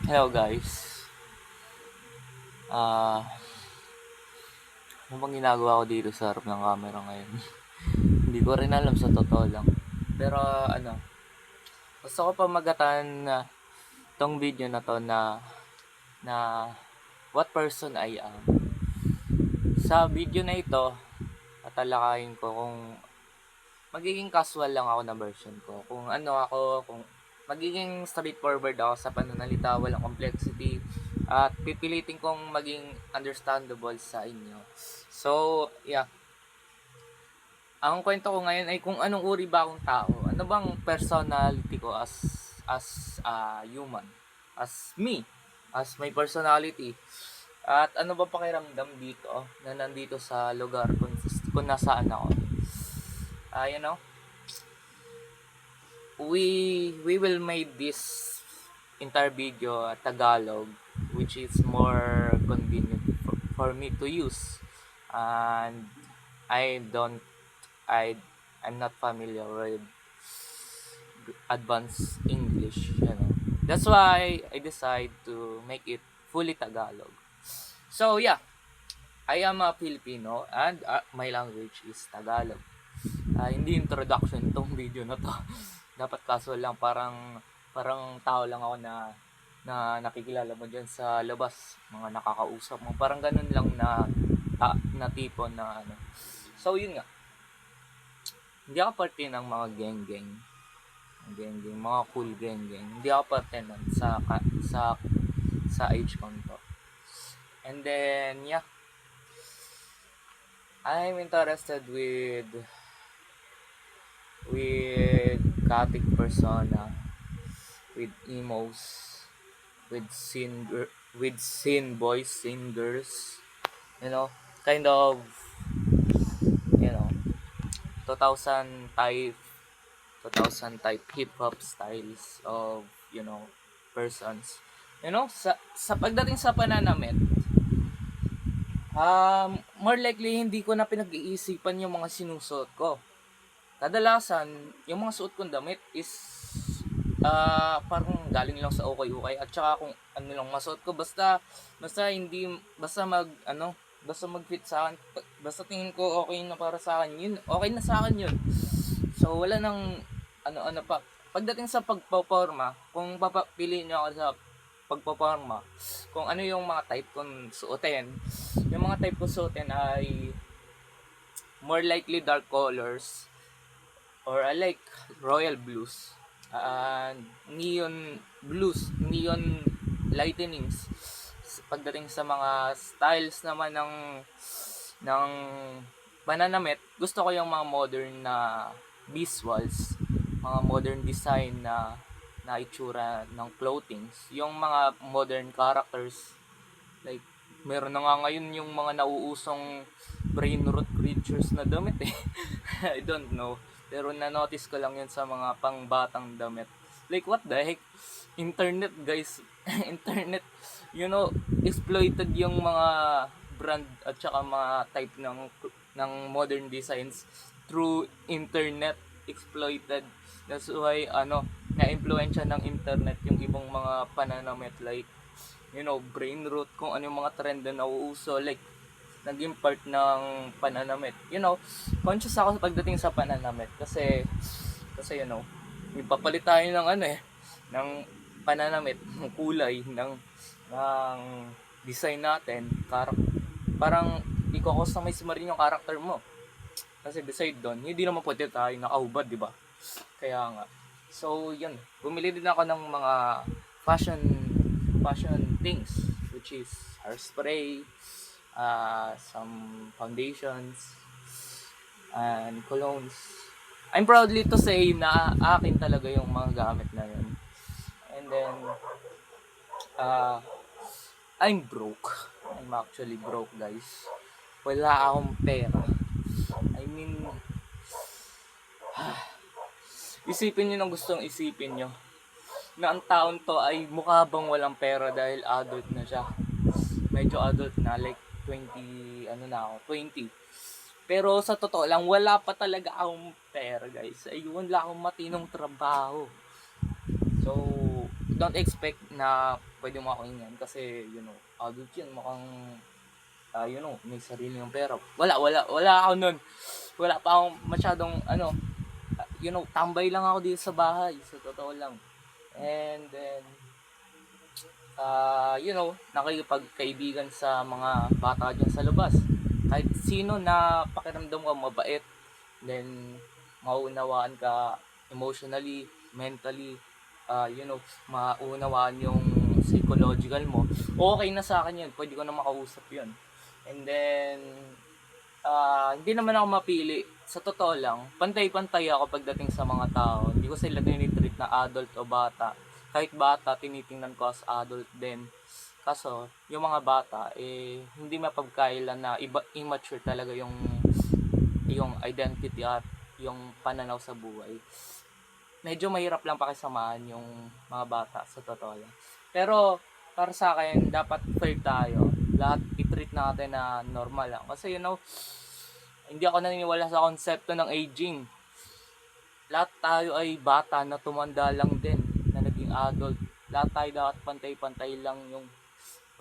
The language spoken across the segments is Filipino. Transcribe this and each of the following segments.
Hello guys. Ah, ano bang ginagawa ko dito sa harap ng camera ngayon? Hindi ko rin alam sa totoo lang. Pero gusto ko pa magatan na tong video na to na what person I am. Sa video na ito, tatalakayin ko kung magiging casual lang ako na version ko. Kung ano ako, kung magiging straightforward ako sa pananalita, walang complexity, at pipilitin kong maging understandable sa inyo. So, yeah. Ang kwento ko ngayon ay kung anong uri ba akong tao. Ano bang personality ko as human, as me, as my personality. At ano ba pakiramdam dito na nandito sa lugar kung nasaan ako. You know, we will make this entire video Tagalog, which is more convenient for me to use. And I don't I I'm not familiar with advanced English. That's why I decide to make it fully Tagalog. So yeah, I am a Filipino and my language is Tagalog. Hindi introduction tong video na to. Dapat casual lang, parang tao lang ako na nakikilala mo diyan sa labas, mga nakakausap mo. Parang ganun lang na tipo na ano. So yun nga. Hindi ako parte ng mga geng-geng, mga cool geng-geng. Hindi ako parte nun sa age ko to. And then, yeah, I'm interested with gothic persona, with emos, with scene boys, scene girls, you know, kind of, you know, 2000 type 2000 type hip hop styles of, persons. Sa pagdating sa pananamit, more likely hindi ko na pinag-iisipan yung mga sinusuot ko. Kadalasan, yung mga suot kong damit is parang galing lang sa ukay-ukay, at saka kung ano lang masuot ko, basta mag-fit sa akin, basta tingin ko okay na para sa akin yun, okay na sa akin yun. So wala nang ano pa. Pagdating sa pagpoporma, kung papapiliin niyo ako sa pagpoporma, kung ano yung mga type kong suotin, yung mga type kong suotin ay more likely dark colors, or I like royal blues, and neon blues, neon lightnings. Pagdating sa mga styles naman ng pananamit, gusto ko yung mga modern na visuals, mga modern design na itsura ng clothings, yung mga modern characters, like meron na nga ngayon yung mga nauusong brain rot creatures na damit eh. I don't know, pero na-notice ko lang yun sa mga pangbatang damit. Like what the heck, internet guys. Internet, exploited yung mga brand at saka mga type ng modern designs through internet, exploited. That's why na-impluwensya ng internet yung ibang mga pananamit, like brain rot, kung ano yung mga trend na nauuso, like naging part ng pananamit. Conscious ako pagdating sa pananamit kasi ipapalit tayo ng ng pananamit, ng kulay, ng design natin. Parang i-customize mo rin yung character mo. Kasi beside doon, hindi naman pwede tayo nakahubad, di ba? Kaya nga. So, yun. Bumili din ako ng mga fashion things, which is hairspray, some foundations, and colognes. I'm proudly to say na akin talaga yung mga gamit na yun. And then, I'm broke. I'm actually broke, guys. Wala akong pera. I mean, isipin nyo ng gustong isipin nyo na ang taon to ay mukha bang walang pera dahil adult na siya. Medyo adult na, like 20, 20. Pero sa totoo lang, wala pa talaga akong pera, guys. Ayun, wala akong matinong trabaho. So, don't expect na pwede mo ako yan kasi, adult yun, mukhang, may sarili ng pera. Wala ako nun. Wala pa akong masyadong, tambay lang ako dito sa bahay, sa totoo lang. And then, nakikipagkaibigan sa mga bata dyan sa labas. Kahit sino na pakiramdam ka mabait, then maunawaan ka emotionally, mentally, maunawaan yung psychological mo, okay na sa akin yun, pwede ko na makausap yun. And then, hindi naman ako mapili. Sa totoo lang, pantay-pantay ako pagdating sa mga tao. Hindi ko sila tinitreat na adult o bata. Kahit bata, tinitingnan ko as adult din. Kaso, yung mga bata, hindi mapagkailan na immature talaga yung identity at yung pananaw sa buhay. Medyo mahirap lang pakisamahan yung mga bata, sa totoo lang. Pero, para sa akin, dapat fair tayo. Lahat i-treat natin na normal lang. Kasi, hindi ako naniniwala sa konsepto ng aging. Lahat tayo ay bata na tumanda lang din, na naging adult. Lahat tayo dapat pantay-pantay lang yung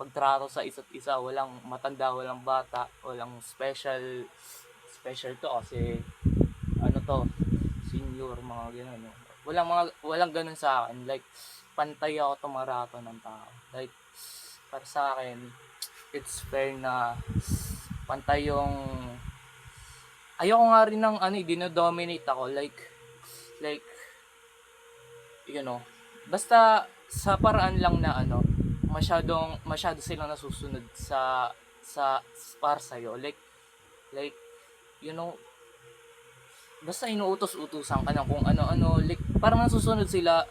pagtrato sa isa't isa. Walang matanda, walang bata, walang special to kasi senior, mga gano'n. Walang ganun sa akin. Like, pantay ako tumarato ng tao. Like, para sa akin, it's fair na pantay yung... Ayoko nga rin ng dinodominate ako. Like, basta sa paraan lang na masyado silang nasusunod sa para sa'yo. Like, basta inuutos-utusan ka ng kung ano-ano, like, parang nasusunod sila,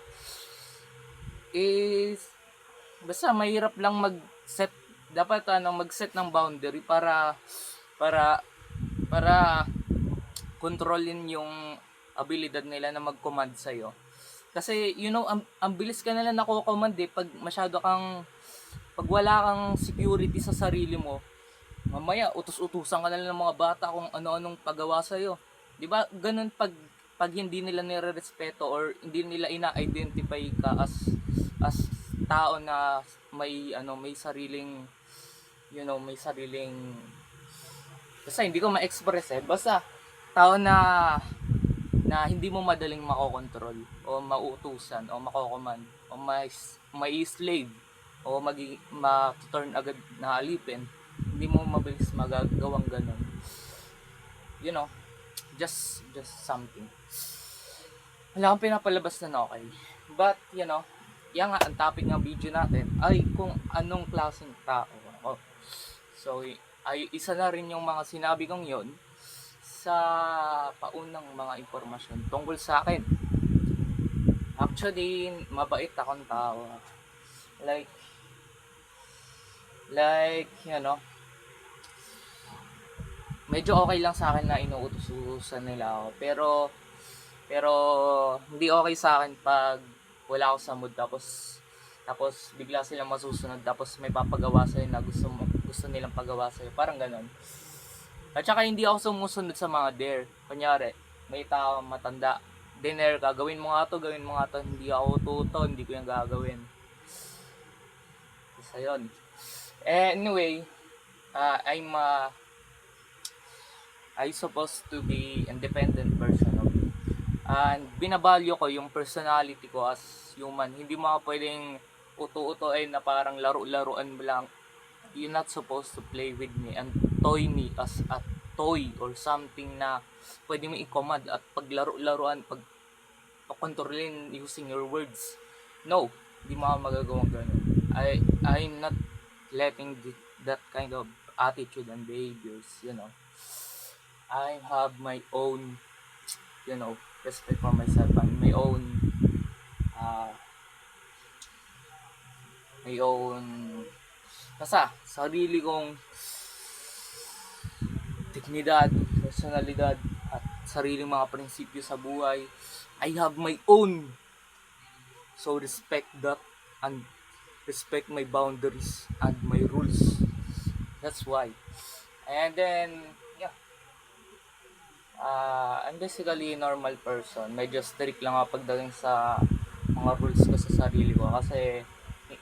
basta mahirap lang mag-set ng boundary para kontrolin yung abilidad nila na mag-command sa'yo. Kasi, ang bilis ka nila nako-command pag wala kang security sa sarili mo, mamaya utos-utusan ka na lang ng mga bata kung ano-anong pagawa sa'yo. Diba, ganun pag hindi nila nire-respeto or hindi nila ina-identify ka as tao na may sariling, basta hindi ko ma-express basta tao na hindi mo madaling makokontrol o mauutusan o makocommand o may slave o ma-turn agad na alipin. Hindi mo mabilis magagawang ganun. Just something. Wala kang pinapalabas na okay. But, yan nga, ang topic ng video natin ay kung anong klaseng tao ako. So, ay isa na rin yung mga sinabi kong yon sa paunang mga impormasyon tungkol sa akin. Actually, mabait akong tao. Like, medyo okay lang sa akin na inuutos-utusan nila ako. Pero hindi okay sa akin pag wala ako sa mood tapos bigla silang masusunod tapos may papagawa sa'yo na gusto nilang pagawa sa'yo. Parang ganon. At saka hindi ako sumusunod sa mga dare. Kunyari, may tao matanda, dinner ka, gawin mo nga to, hindi ako tuto, hindi ko yung gagawin. Isa yun. Anyway, I supposed to be independent person of me. And binabalyo ko yung personality ko as human. Hindi mo pwedeng uto-utoin na parang laro-laruan lang. You're not supposed to play with me and toy me as a toy or something na pwede mo i-command at paglaro-laruan, pagkontrolin using your words. No, hindi mo magagawang ganun. I'm not letting that kind of attitude and behaviors, I have my own, respect for myself and my own sarili kong dignidad, personalidad at sariling mga prinsipyo sa buhay. I have my own, so respect that and respect my boundaries and my rules. That's why. And then I'm basically a normal person. Medyo strict lang ako pagdating sa mga mga rules ko sa sarili ko kasi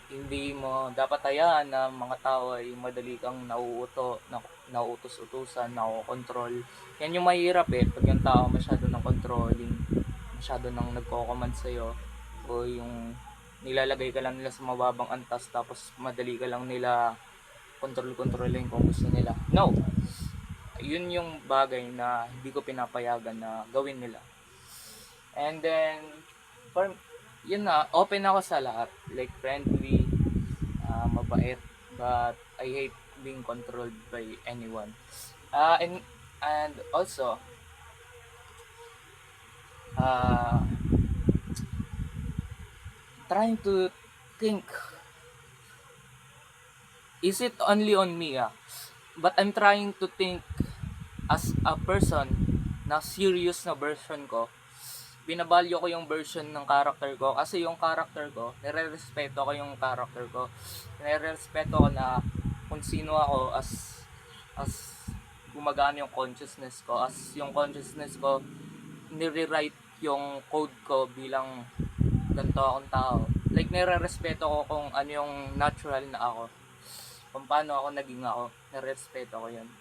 hindi mo dapat hayaan na mga tao ay madali kang nauutos-utusan, nakokontrol. Yan yung mahirap pag yung tao masyado ng controlling, masyado nang nagko-command sa'yo, o yung nilalagay ka lang nila sa mababang antas tapos madali ka lang nila kontrolin kung gusto nila. No! Yun yung bagay na hindi ko pinapayagan na gawin nila. And then, yun na, open ako sa lahat. Like, friendly, mabait, but I hate being controlled by anyone. And also, trying to think, is it only on me? But I'm trying to think as a person na serious na version ko. Binabalyo ko yung version ng character ko kasi yung character ko, nire-respeto ko yung character ko. Nire-respeto ko na kung sino ako as gumagana yung consciousness ko, as yung consciousness ko nire-write yung code ko bilang ganito akong tao. Like, nire-respeto ko kung ano yung natural na ako, kung paano ako naging ako, nire-respeto ko yun.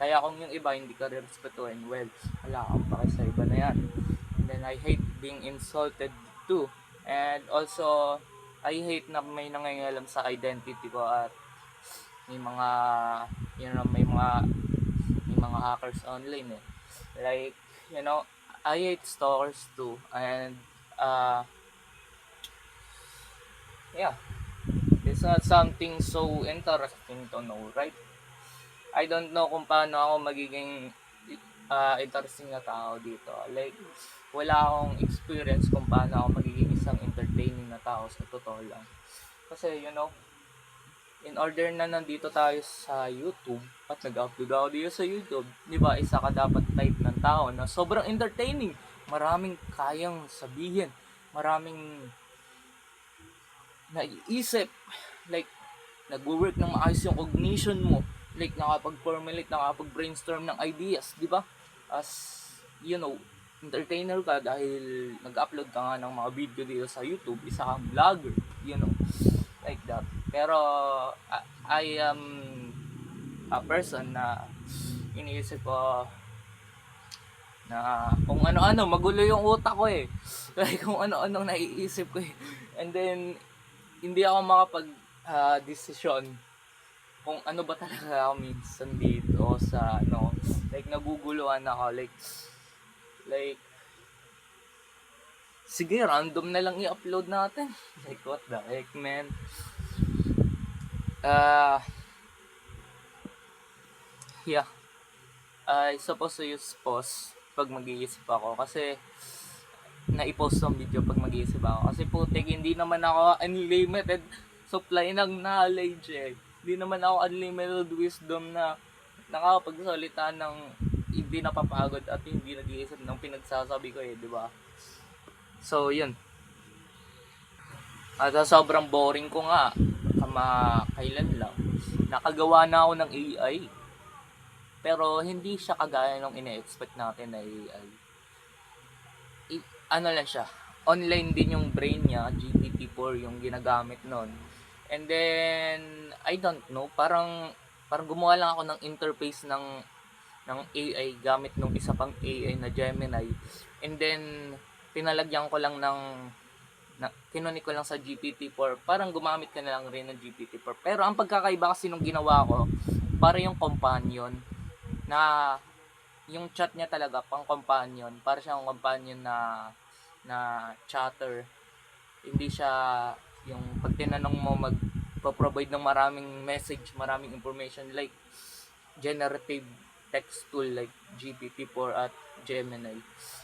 Kaya kung yung iba hindi ka re-respetuhin, well, wala akong pake sa iba na yan. And then I hate being insulted too. And also, I hate na may nangangalam sa identity ko at may mga, may mga hackers online Like, I hate stalkers too. And, yeah, it's not something so interesting to know, right? I don't know kung paano ako magiging interesting na tao dito. Like, wala akong experience kung paano ako magiging isang entertaining na tao sa totoo lang. Kasi, in order na nandito tayo sa YouTube at nag-upload ako dito sa YouTube, di ba, isa ka dapat type ng tao na sobrang entertaining, maraming kayang sabihin, maraming naiisip, like, nag-work ng maayos yung cognition mo, like, nakapag-formulate, nakapag-brainstorm ng ideas, di ba? As, entertainer ka dahil nag-upload ka nga ng mga video dito sa YouTube, isa kang vlogger, like that. Pero, I am a person na iniisip ko na kung ano-ano, magulo yung utak ko Like, kung ano-anong naiisip ko And then, hindi ako makapag-desisyon kung ano ba talaga ako minsan dito sa like, naguguluhan ako, like sige, random na lang i-upload natin. Like, what the heck, man? Yeah, I supposed to use pause pag mag-iisip ako kasi na-i-post ang video pag mag-iisip ako kasi putik, hindi naman ako unlimited supply ng knowledge Hindi naman ako unlimited wisdom na nakakapagsalita ng hindi napapagod at hindi nag-iisip ng pinagsasabi ko di ba? So, yun. At sobrang boring ko nga kailan lang nakagawa na ako ng AI. Pero hindi siya kagaya ng ine-expect natin na AI. Ano lang siya, online din yung brain niya, GPT-4 yung ginagamit nun. And then, I don't know, parang gumawa lang ako ng interface ng AI gamit nung isa pang AI na Gemini. And then, pinalagyan ko lang kinunik ko lang sa GPT-4, parang gumamit ka na lang rin ng GPT-4. Pero ang pagkakaiba kasi nung ginawa ko, para yung companion, na yung chat niya talaga pang companion, para siyang companion na chatter. Hindi siya yung pag tinanong mo magpo-provide ng maraming message, maraming information like generative text tool like GPT-4 at Gemini.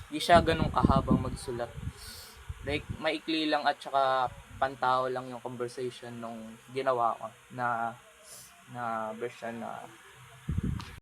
Hindi siya ganun kahabang magsulat. Like, maikli lang at saka pantao lang yung conversation nung ginawa ko na version na